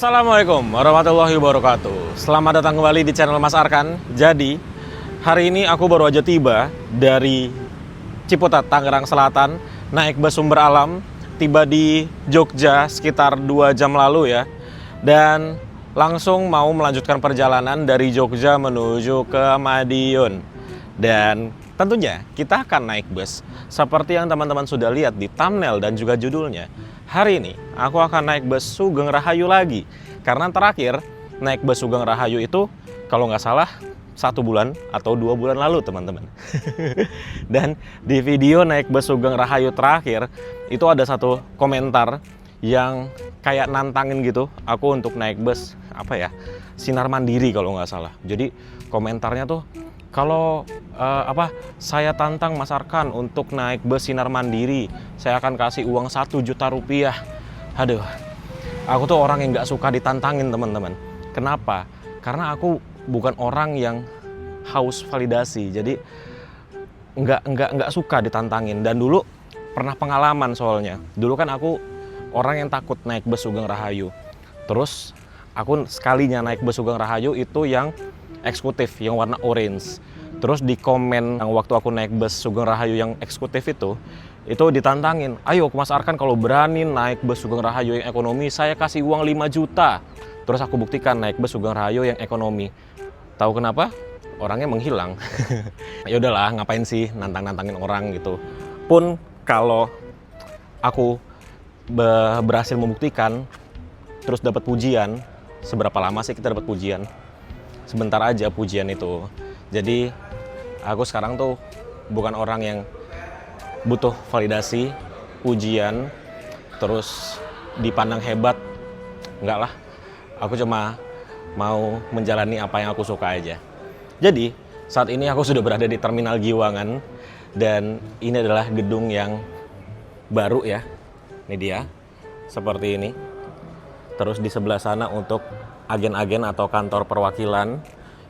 Assalamualaikum warahmatullahi wabarakatuh. Selamat datang kembali di channel Mas Arkan. Jadi, hari ini aku baru aja tiba dari Ciputat, Tangerang Selatan, naik bus Sumber Alam, tiba di Jogja sekitar 2 jam lalu ya. Dan langsung mau melanjutkan perjalanan dari Jogja menuju ke Madiun. Dan tentunya kita akan naik bus seperti yang teman-teman sudah lihat di thumbnail dan juga judulnya. Hari ini aku akan naik bus Sugeng Rahayu lagi. Karena terakhir naik bus Sugeng Rahayu itu kalau nggak salah 1 bulan atau 2 bulan lalu teman-teman. Dan di video naik bus Sugeng Rahayu terakhir itu ada satu komentar yang kayak nantangin gitu aku untuk naik bus Sinar Mandiri kalau nggak salah. Jadi komentarnya tuh kalau saya tantang Mas Arkan untuk naik bus Sinar Mandiri, saya akan kasih uang 1 juta rupiah. Aduh, aku tuh orang yang nggak suka ditantangin teman-teman. Kenapa? Karena aku bukan orang yang haus validasi, jadi nggak suka ditantangin. Dan dulu pernah pengalaman soalnya. Dulu kan aku orang yang takut naik bus Sugeng Rahayu. Terus aku sekalinya naik bus Sugeng Rahayu itu yang eksekutif, yang warna orange. Terus di komen yang waktu aku naik bus Sugeng Rahayu yang eksekutif itu ditantangin, ayo Mas Arkan kalau berani naik bus Sugeng Rahayu yang ekonomi, saya kasih uang 5 juta. Terus aku buktikan naik bus Sugeng Rahayu yang ekonomi. Tahu kenapa? Orangnya menghilang. Ya udahlah, ngapain sih nantang-nantangin orang gitu. Pun kalau aku berhasil membuktikan, terus dapat pujian, seberapa lama sih kita dapat pujian? Sebentar aja pujian itu. Jadi aku sekarang tuh bukan orang yang butuh validasi, pujian, terus dipandang hebat. Enggak lah, aku cuma mau menjalani apa yang aku suka aja. Jadi saat ini aku sudah berada di Terminal Giwangan. Dan ini adalah gedung yang baru ya. Ini dia, seperti ini. Terus di sebelah sana untuk agen-agen atau kantor perwakilan.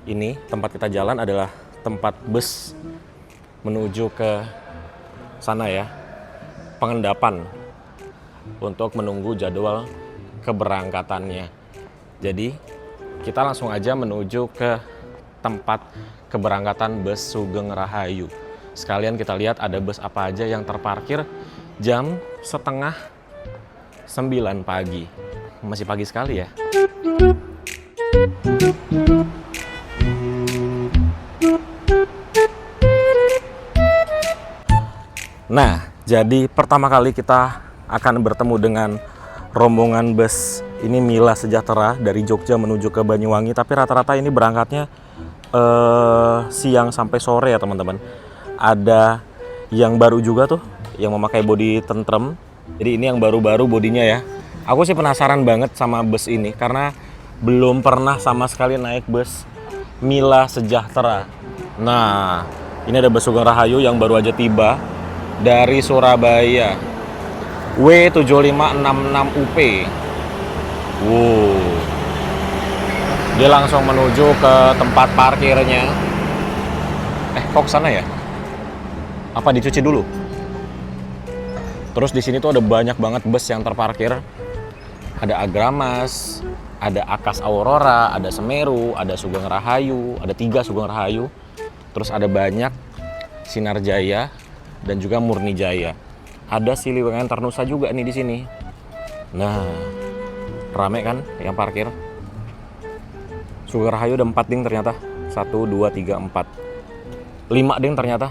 Ini tempat kita jalan adalah tempat bus menuju ke sana ya, pengendapan untuk menunggu jadwal keberangkatannya. Jadi kita langsung aja menuju ke tempat keberangkatan bus Sugeng Rahayu. Sekalian kita lihat ada bus apa aja yang terparkir jam 8:30 pagi. Masih pagi sekali ya. Nah, jadi pertama kali kita akan bertemu dengan rombongan bus ini Mila Sejahtera dari Jogja menuju ke Banyuwangi. Tapi rata-rata ini berangkatnya siang sampai sore ya teman-teman. Ada yang baru juga tuh, yang memakai bodi tentrem. Jadi ini yang baru-baru bodinya ya. Aku sih penasaran banget sama bus ini karena belum pernah sama sekali naik bus Mila Sejahtera. Nah, ini ada bus Sugeng Rahayu yang baru aja tiba dari Surabaya, W7566UP. Dia langsung menuju ke tempat parkirnya. Kok sana ya? Apa dicuci dulu? Terus di sini tuh ada banyak banget bus yang terparkir. Ada Agramas, ada Akas Aurora, ada Semeru, ada Sugeng Rahayu, ada 3 Sugeng Rahayu. Terus ada banyak Sinar Jaya dan juga Murni Jaya. Ada Siliwangi Tarnusa juga nih di sini. Nah, rame kan yang parkir. Sugeng Rahayu ada 4 ding ternyata. 1, 2, 3, 4. 5 ding ternyata.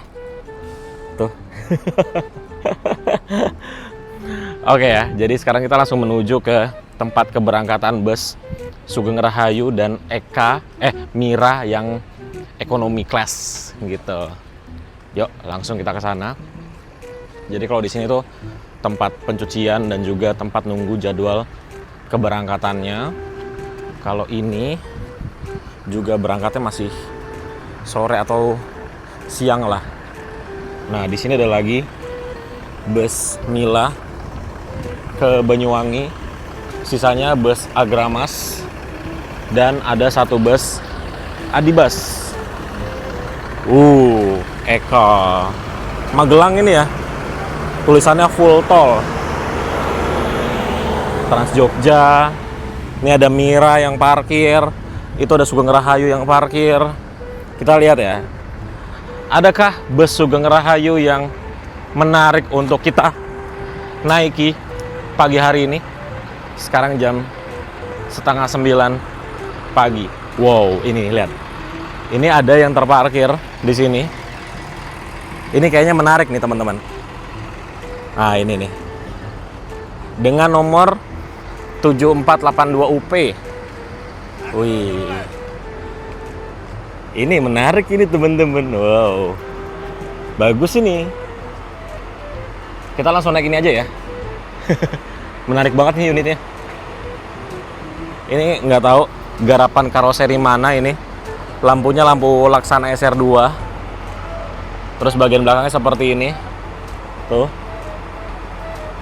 Tuh. Oke ya, jadi sekarang kita langsung menuju ke tempat keberangkatan bus Sugeng Rahayu dan Mira yang ekonomi kelas gitu. Yuk, langsung kita ke sana. Jadi kalau di sini tuh tempat pencucian dan juga tempat nunggu jadwal keberangkatannya. Kalau ini juga berangkatnya masih sore atau siang lah. Nah, di sini ada lagi bus Mila ke Banyuwangi. Sisanya bus Agramas dan ada 1 bus Adibus. Eka Magelang ini ya. Tulisannya full tol. Trans Jogja, Ini ada Mira yang parkir, itu ada Sugeng Rahayu yang parkir. Kita lihat ya, adakah bus Sugeng Rahayu yang menarik untuk kita naiki pagi hari ini? Sekarang jam 8:30 pagi. Wow, ini lihat. Ini ada yang terparkir di sini. Ini kayaknya menarik nih teman-teman. Nah, ini nih. Dengan nomor 7482 UP. Wih. Ini menarik ini teman-teman. Wow. Bagus ini. Kita langsung naik ini aja ya. Menarik banget nih unitnya. Ini nggak tahu garapan karoseri mana ini. Lampunya lampu Laksana SR2. Terus bagian belakangnya seperti ini. Tuh.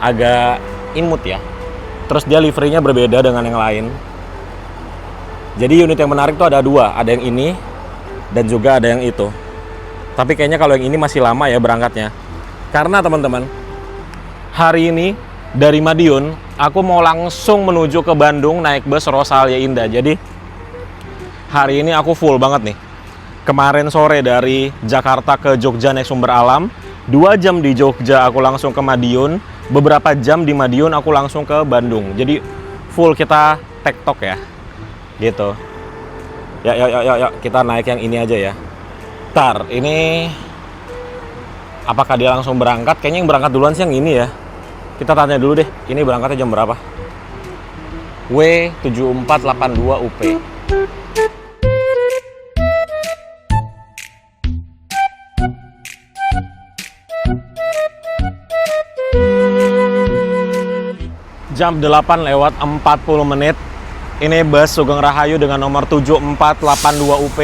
Agak imut ya. Terus dia liverynya berbeda dengan yang lain. Jadi unit yang menarik tuh ada dua. Ada yang ini dan juga ada yang itu. Tapi kayaknya kalau yang ini masih lama ya berangkatnya. Karena teman-teman, hari ini dari Madiun aku mau langsung menuju ke Bandung naik bus Rosalia Indah. Jadi hari ini aku full banget nih. Kemarin sore dari Jakarta ke Jogja naik Sumber Alam, 2 jam di Jogja aku langsung ke Madiun, beberapa jam di Madiun aku langsung ke Bandung. Jadi full kita tektok ya. Gitu. Ya, kita naik yang ini aja ya. Ntar, ini apakah dia langsung berangkat? Kayaknya yang berangkat duluan sih yang ini ya. Kita tanya dulu deh, ini berangkatnya jam berapa? W7482 UP. Jam 8:40. Ini bus Sugeng Rahayu dengan nomor 7482 UP.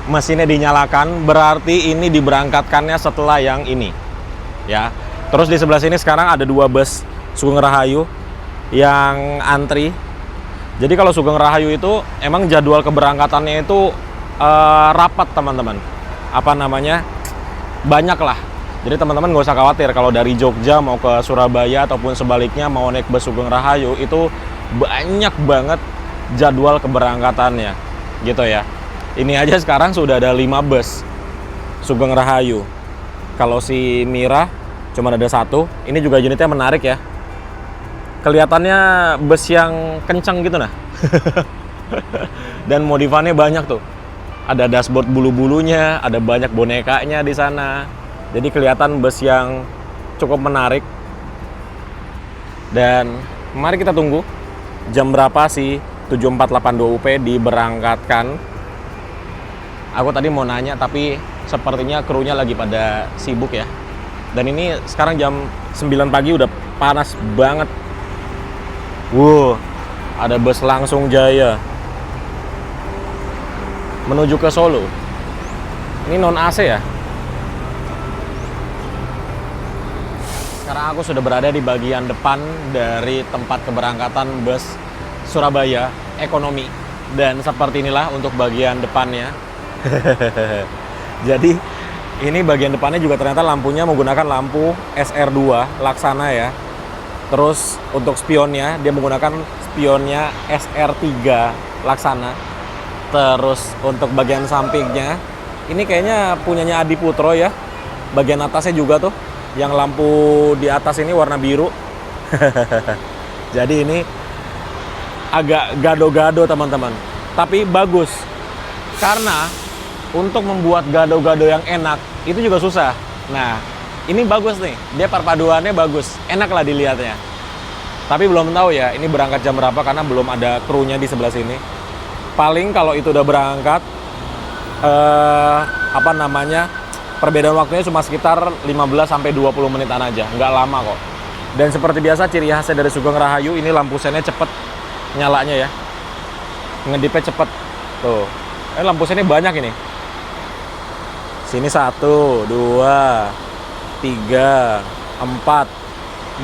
Mesinnya dinyalakan, berarti ini diberangkatkannya setelah yang ini. Ya. Terus di sebelah sini sekarang ada 2 bus Sugeng Rahayu yang antri. Jadi kalau Sugeng Rahayu itu emang jadwal keberangkatannya itu rapat teman-teman. Apa namanya? Banyak lah. Jadi teman-teman nggak usah khawatir kalau dari Jogja mau ke Surabaya ataupun sebaliknya mau naik bus Sugeng Rahayu itu banyak banget jadwal keberangkatannya gitu ya. Ini aja sekarang sudah ada 5 bus Sugeng Rahayu. Kalau si Mira cuma ada 1. Ini juga unitnya menarik ya. Kelihatannya bus yang kencang gitu nah. Dan modifannya banyak tuh. Ada dashboard bulu-bulunya, ada banyak bonekanya di sana. Jadi kelihatan bus yang cukup menarik. Dan mari kita tunggu jam berapa sih 7482 UP diberangkatkan. Aku tadi mau nanya tapi sepertinya krunya lagi pada sibuk ya. Dan ini sekarang jam 9 pagi udah panas banget. Ada bus Langsung Jaya menuju ke Solo. Ini non AC ya. Sekarang aku sudah berada di bagian depan dari tempat keberangkatan bus Surabaya Ekonomi. Dan seperti inilah untuk bagian depannya. Jadi ini bagian depannya juga ternyata lampunya menggunakan lampu SR2 Laksana ya. Terus untuk spionnya dia menggunakan spionnya SR3 Laksana. Terus untuk bagian sampingnya ini kayaknya punyanya Adi Putro ya. Bagian atasnya juga tuh yang lampu di atas ini warna biru. Jadi ini agak gado-gado teman-teman. Tapi bagus. Karena untuk membuat gado-gado yang enak itu juga susah. Nah, ini bagus nih. Dia perpaduannya bagus. Enak lah dilihatnya. Tapi belum tahu ya ini berangkat jam berapa karena belum ada krunya di sebelah sini. Paling kalau itu udah berangkat perbedaan waktunya cuma sekitar 15-20 menitan aja, nggak lama kok. Dan seperti biasa ciri khasnya dari Sugeng Rahayu ini lampu sennya cepet nyalanya ya, ngedipnya cepet tuh. Lampu sennya banyak ini. Sini 1, 2, 3, 4.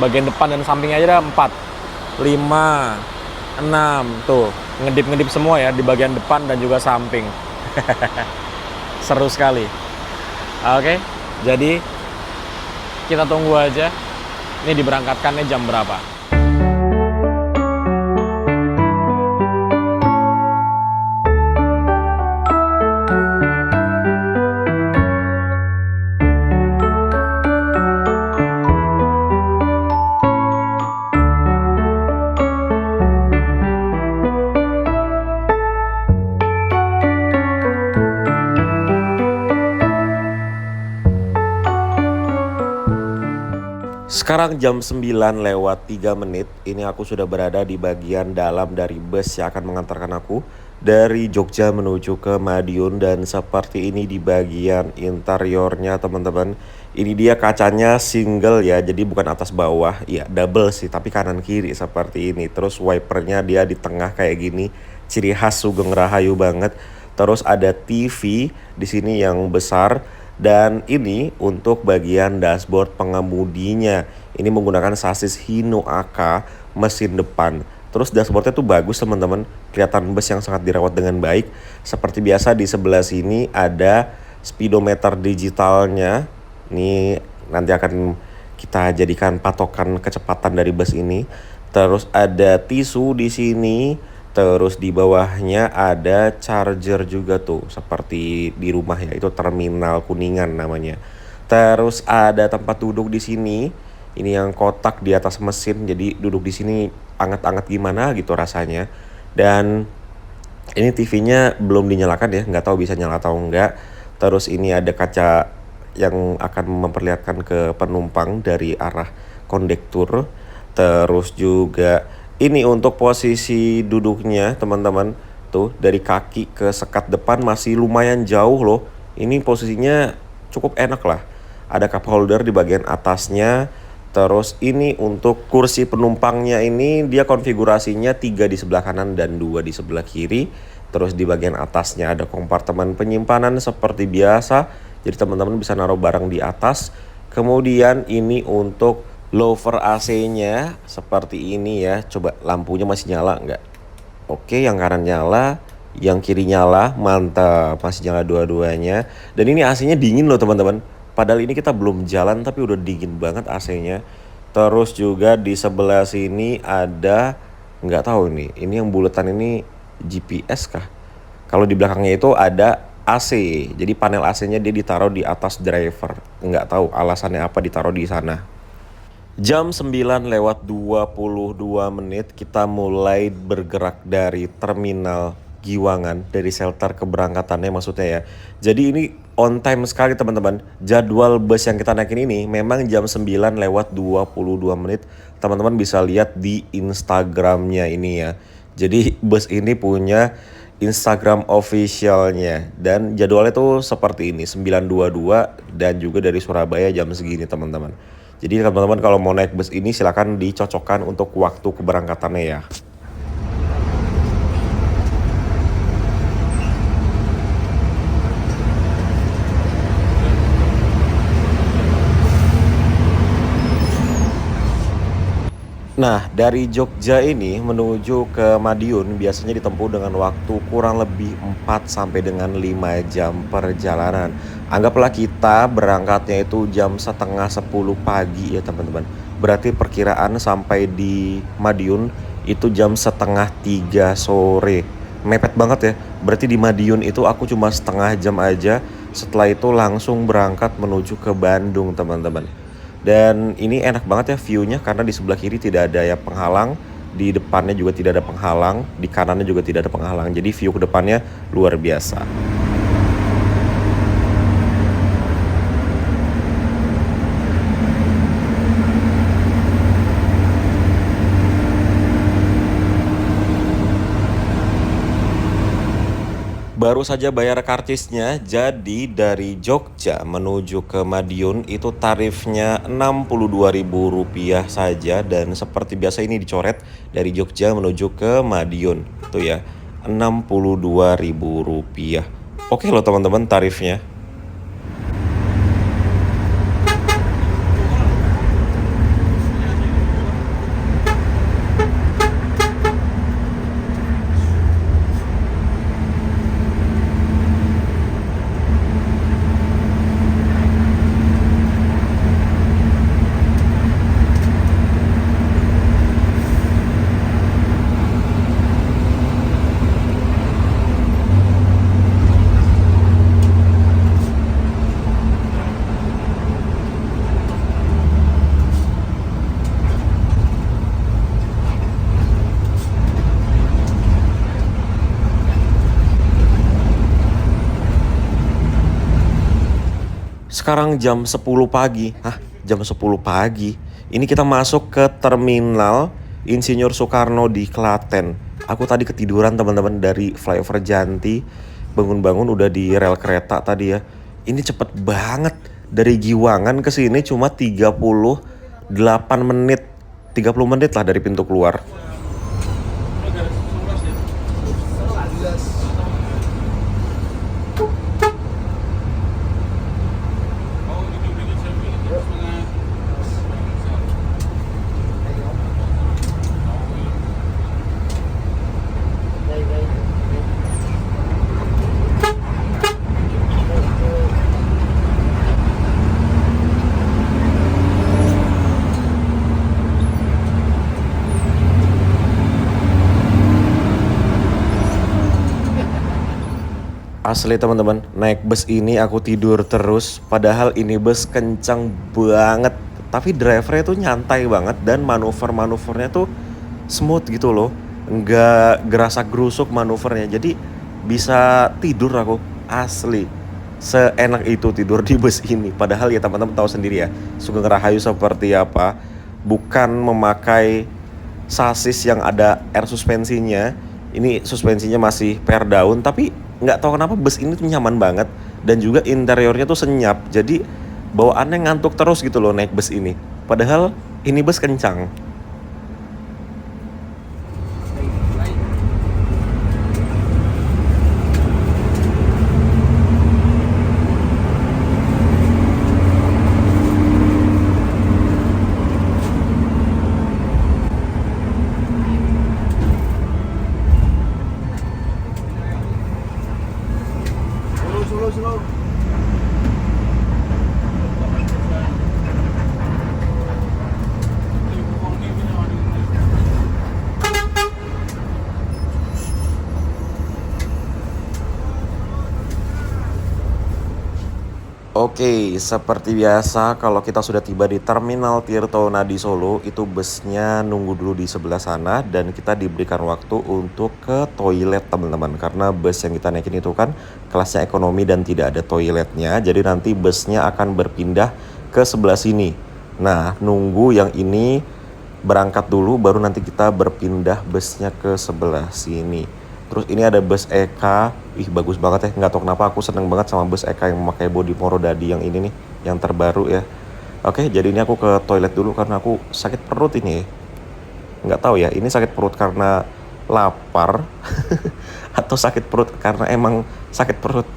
Bagian depan dan sampingnya aja ada 4, 5, 6 tuh. Ngedip semua ya di bagian depan dan juga samping. Seru sekali. Oke, jadi kita tunggu aja ini diberangkatkannya jam berapa. Sekarang jam 9:03. Ini aku sudah berada di bagian dalam dari bus yang akan mengantarkan aku dari Jogja menuju ke Madiun. Dan seperti ini di bagian interiornya teman-teman. Ini dia kacanya single ya, jadi bukan atas bawah, ya double sih, tapi kanan kiri seperti ini. Terus wipernya dia di tengah kayak gini, ciri khas Sugeng Rahayu banget. Terus ada TV di sini yang besar. Dan ini untuk bagian dashboard pengemudinya. Ini menggunakan sasis Hino AK mesin depan. Terus dashboardnya tuh bagus teman-teman. Kelihatan bus yang sangat dirawat dengan baik. Seperti biasa di sebelah sini ada speedometer digitalnya. Ini nanti akan kita jadikan patokan kecepatan dari bus ini. Terus ada tisu di sini. Terus di bawahnya ada charger juga tuh, seperti di rumah ya, itu terminal Kuningan namanya. Terus ada tempat duduk di sini. Ini yang kotak di atas mesin, jadi duduk di sini anget-anget gimana gitu rasanya. Dan ini TV-nya belum dinyalakan ya, nggak tahu bisa nyala atau enggak. Terus ini ada kaca yang akan memperlihatkan ke penumpang dari arah kondektur. Terus juga ini untuk posisi duduknya teman-teman. Tuh dari kaki ke sekat depan masih lumayan jauh loh. Ini posisinya cukup enak lah. Ada cup holder di bagian atasnya. Terus ini untuk kursi penumpangnya, ini dia konfigurasinya 3 di sebelah kanan dan 2 di sebelah kiri. Terus di bagian atasnya ada kompartemen penyimpanan seperti biasa. Jadi teman-teman bisa naruh barang di atas. Kemudian ini untuk lower AC-nya seperti ini ya. Coba lampunya masih nyala nggak? Oke, yang kanan nyala, yang kiri nyala, mantap, masih nyala dua-duanya. Dan ini AC-nya dingin loh teman-teman. Padahal ini kita belum jalan tapi udah dingin banget AC-nya. Terus juga di sebelah sini ada, nggak tahu ini yang buletan ini GPS kah? Kalau di belakangnya itu ada AC, jadi panel AC-nya dia ditaruh di atas driver. Nggak tahu alasannya apa ditaruh di sana. Jam 9:22 kita mulai bergerak dari terminal Giwangan, dari shelter keberangkatannya maksudnya ya. Jadi ini on time sekali teman-teman. Jadwal bus yang kita naikin ini memang jam 9:22. Teman-teman bisa lihat di Instagramnya ini ya. Jadi bus ini punya Instagram officialnya. Dan jadwalnya tuh seperti ini, 9:22 dan juga dari Surabaya jam segini teman-teman. Jadi teman-teman kalau mau naik bus ini silakan dicocokkan untuk waktu keberangkatannya ya. Nah, dari Jogja ini menuju ke Madiun biasanya ditempuh dengan waktu kurang lebih 4 sampai dengan 5 jam perjalanan. Anggaplah kita berangkatnya itu jam setengah 10 pagi ya teman-teman. Berarti perkiraan sampai di Madiun itu jam setengah 3 sore. Mepet banget ya. Berarti di Madiun itu aku cuma setengah jam aja. Setelah itu langsung berangkat menuju ke Bandung teman-teman. Dan ini enak banget ya view-nya karena di sebelah kiri tidak ada ya penghalang, di depannya juga tidak ada penghalang, di kanannya juga tidak ada penghalang. Jadi view ke depannya luar biasa. Baru saja bayar karcisnya, jadi dari Jogja menuju ke Madiun itu tarifnya Rp62.000 saja. Dan seperti biasa ini dicoret dari Jogja menuju ke Madiun. Tuh ya, Rp62.000. Oke loh teman-teman tarifnya. Sekarang jam 10 pagi. Hah, jam 10 pagi? Ini kita masuk ke terminal Insinyur Soekarno di Klaten. Aku tadi ketiduran teman-teman dari flyover Janti. Bangun-bangun udah di rel kereta tadi ya. Ini cepet banget. Dari Giwangan ke sini cuma 38 menit. 30 menit lah dari pintu keluar. Asli teman-teman, naik bus ini aku tidur terus. Padahal ini bus kencang banget. Tapi drivernya tuh nyantai banget dan manuver-manuvernya tuh smooth gitu loh. Nggak gerasa gerusuk manuvernya. Jadi bisa tidur aku, asli. Seenak itu tidur di bus ini. Padahal ya teman-teman tahu sendiri ya, Sugeng Rahayu seperti apa. Bukan memakai sasis yang ada air suspensinya. Ini suspensinya masih per daun, tapi nggak tahu kenapa bus ini tuh nyaman banget. Dan juga interiornya tuh senyap. Jadi bawaannya ngantuk terus gitu loh naik bus ini. Padahal ini bus kencang. Slow. Oke, seperti biasa kalau kita sudah tiba di Terminal Tirtonadi Solo, itu busnya nunggu dulu di sebelah sana dan kita diberikan waktu untuk ke toilet teman-teman. Karena bus yang kita naikin itu kan kelasnya ekonomi dan tidak ada toiletnya, jadi nanti busnya akan berpindah ke sebelah sini. Nah, nunggu yang ini berangkat dulu baru nanti kita berpindah busnya ke sebelah sini. Terus ini ada bus EK, bagus banget ya, nggak tahu kenapa aku seneng banget sama bus EK yang memakai bodi Morodadi yang ini nih, yang terbaru ya. Oke, jadi ini aku ke toilet dulu karena aku sakit perut ini. Nggak tahu ya, ini sakit perut karena lapar atau sakit perut karena emang sakit perut.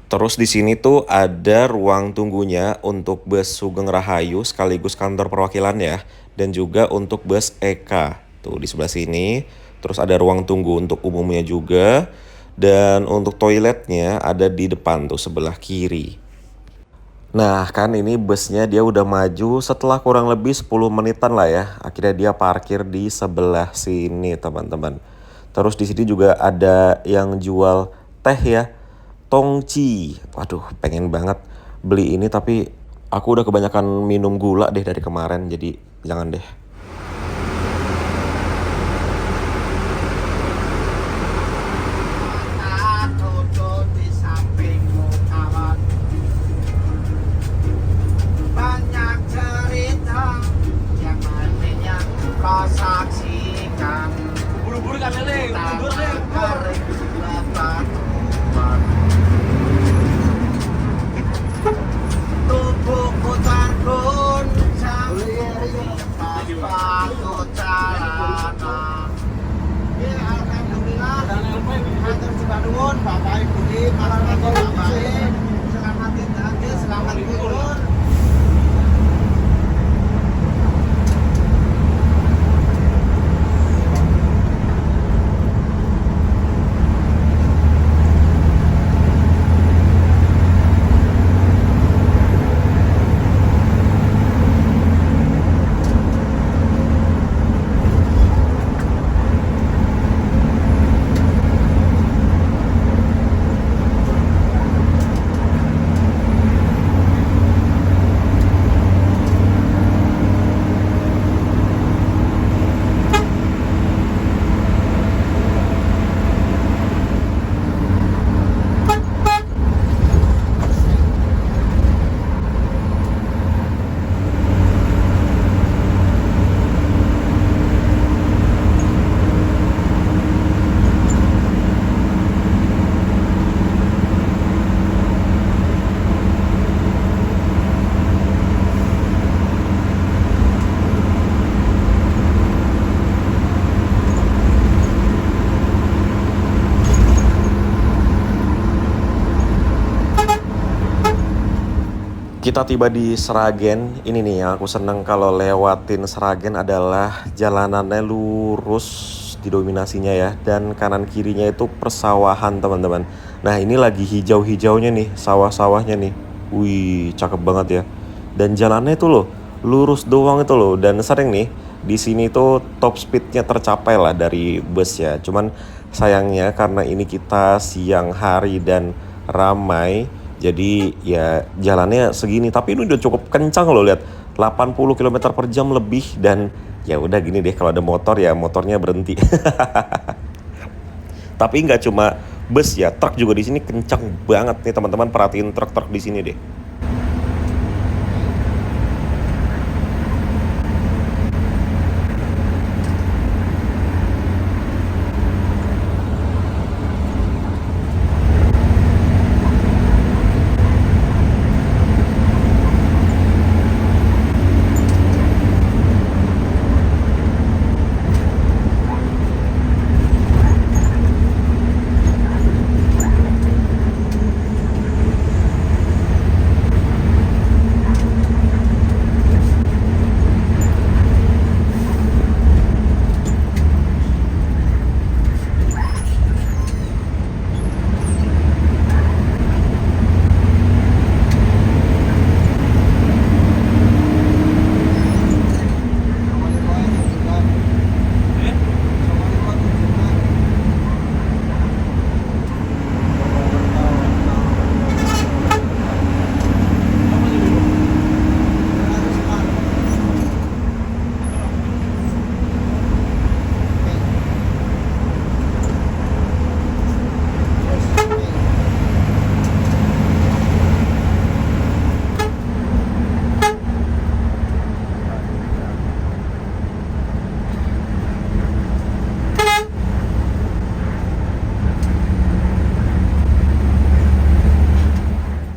Terus di sini tuh ada ruang tunggunya untuk bus Sugeng Rahayu sekaligus kantor perwakilan ya, dan juga untuk bus EK. Tuh di sebelah sini. Terus ada ruang tunggu untuk umumnya juga. Dan untuk toiletnya ada di depan tuh sebelah kiri. Nah kan ini busnya dia udah maju setelah kurang lebih 10 menitan lah ya. Akhirnya dia parkir di sebelah sini teman-teman. Terus di sini juga ada yang jual teh ya. Tongci. Waduh pengen banget beli ini tapi aku udah kebanyakan minum gula deh dari kemarin. Jadi jangan deh. Saksikan buru-buru kan lele tubuhku tergoncang Kita tiba di Sragen. Ini nih yang aku seneng kalau lewatin Sragen adalah jalanannya lurus didominasinya ya. Dan kanan kirinya itu persawahan teman-teman. Nah ini lagi hijau-hijaunya nih sawah-sawahnya nih. Wih cakep banget ya. Dan jalannya itu loh lurus doang itu loh. Dan sering nih di sini tuh top speednya tercapai lah dari bus ya. Cuman sayangnya karena ini kita siang hari dan ramai, jadi ya jalannya segini, tapi ini udah cukup kencang loh, lihat 80 km per jam lebih. Dan ya udah gini deh, kalau ada motor ya motornya berhenti. Tapi nggak cuma bus ya, truk juga di sini kencang banget nih teman-teman, perhatiin truk-truk di sini deh.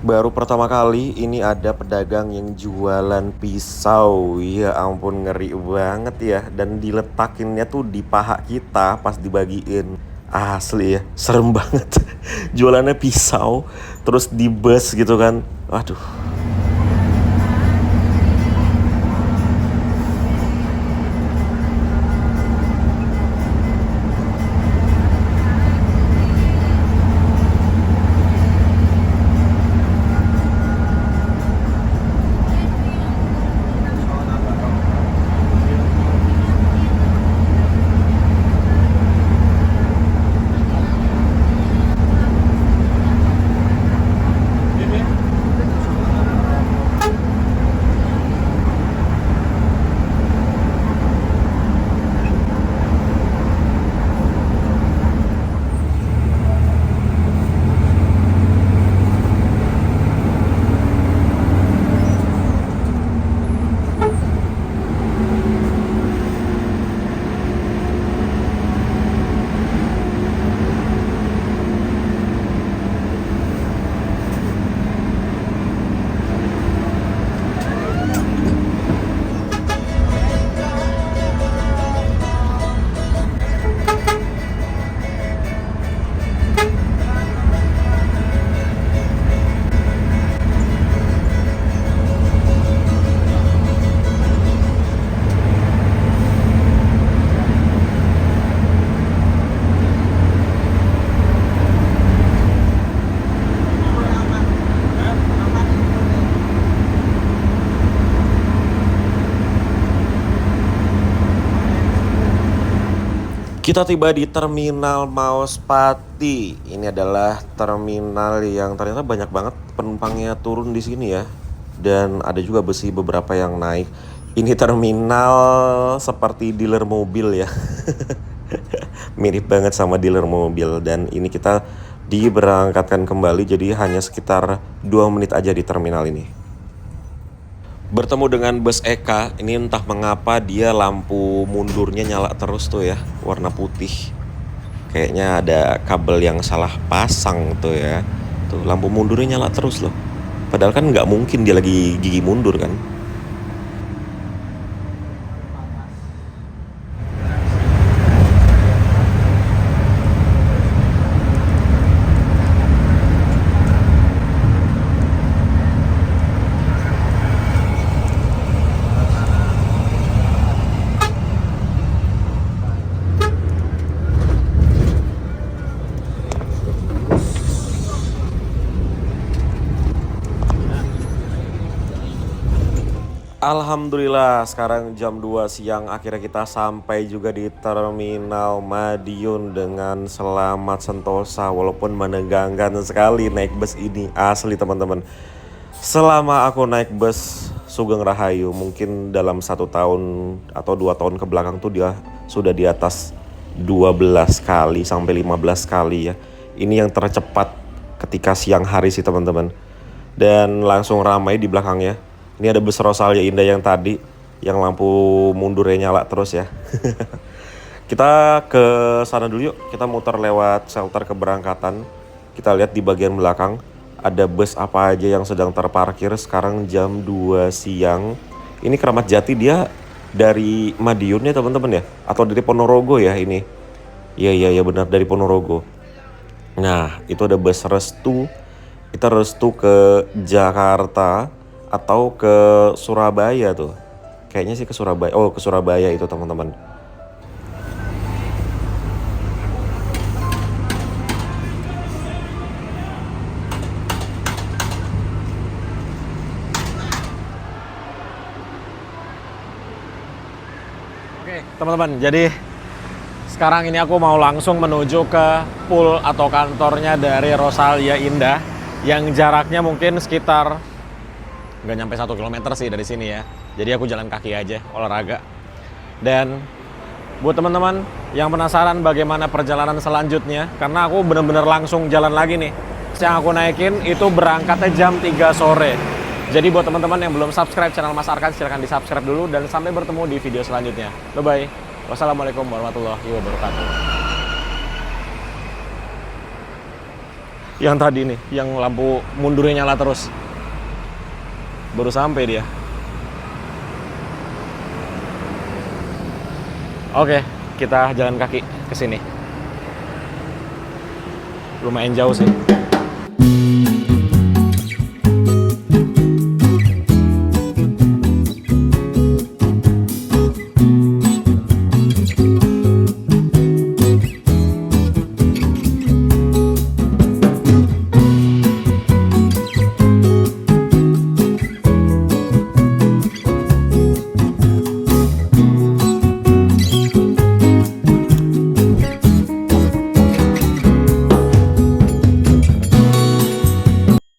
Baru pertama kali ini ada pedagang yang jualan pisau. Ya ampun ngeri banget ya. Dan diletakinnya tuh di paha kita pas dibagiin. Asli ya, serem banget. Jualannya pisau terus di bus gitu kan. Waduh. Kita tiba di Terminal Mauspati. Ini adalah terminal yang ternyata banyak banget penumpangnya turun di sini ya. Dan ada juga besi beberapa yang naik. Ini terminal seperti dealer mobil ya. Mirip banget sama dealer mobil. Dan ini kita diberangkatkan kembali, jadi hanya sekitar 2 menit aja di terminal ini. Bertemu dengan bus Eka, ini entah mengapa dia lampu mundurnya nyala terus tuh ya, warna putih. Kayaknya ada kabel yang salah pasang tuh ya. Tuh lampu mundurnya nyala terus loh. Padahal kan nggak mungkin dia lagi gigi mundur kan. Alhamdulillah sekarang jam 2 siang akhirnya kita sampai juga di Terminal Madiun dengan selamat sentosa. Walaupun menegangkan sekali naik bus ini, asli teman-teman. Selama aku naik bus Sugeng Rahayu mungkin dalam 1 tahun atau 2 tahun ke belakang tuh dia sudah di atas 12 kali sampai 15 kali ya. Ini yang tercepat ketika siang hari sih teman-teman. Dan langsung ramai di belakangnya. Ini ada bus Rosalia Indah yang tadi, yang lampu mundurnya nyala terus ya. Kita ke sana dulu yuk, kita muter lewat shelter keberangkatan. Kita lihat di bagian belakang, ada bus apa aja yang sedang terparkir. Sekarang jam 2 siang. Ini Keramat Jati, dia dari Madiun ya teman-teman ya? Atau dari Ponorogo ya ini? Iya benar, dari Ponorogo. Nah, itu ada bus Restu. Kita Restu ke Jakarta atau ke Surabaya tuh. Kayaknya sih ke Surabaya. Oh, ke Surabaya itu teman-teman. Oke, teman-teman. Jadi sekarang ini aku mau langsung menuju ke pool atau kantornya dari Rosalia Indah yang jaraknya mungkin sekitar nggak nyampe 1 kilometer sih dari sini ya. Jadi aku jalan kaki aja, olahraga. Dan buat teman-teman yang penasaran bagaimana perjalanan selanjutnya, karena aku bener-bener langsung jalan lagi nih. Yang aku naikin itu berangkatnya jam 3 sore. Jadi buat teman-teman yang belum subscribe channel Mas Arkan, silahkan di subscribe dulu. Dan sampai bertemu di video selanjutnya. Bye-bye. Wassalamualaikum warahmatullahi wabarakatuh. Yang tadi nih, yang lampu mundurnya nyala terus. Baru sampai dia. Oke, kita jalan kaki ke sini. Lumayan jauh sih.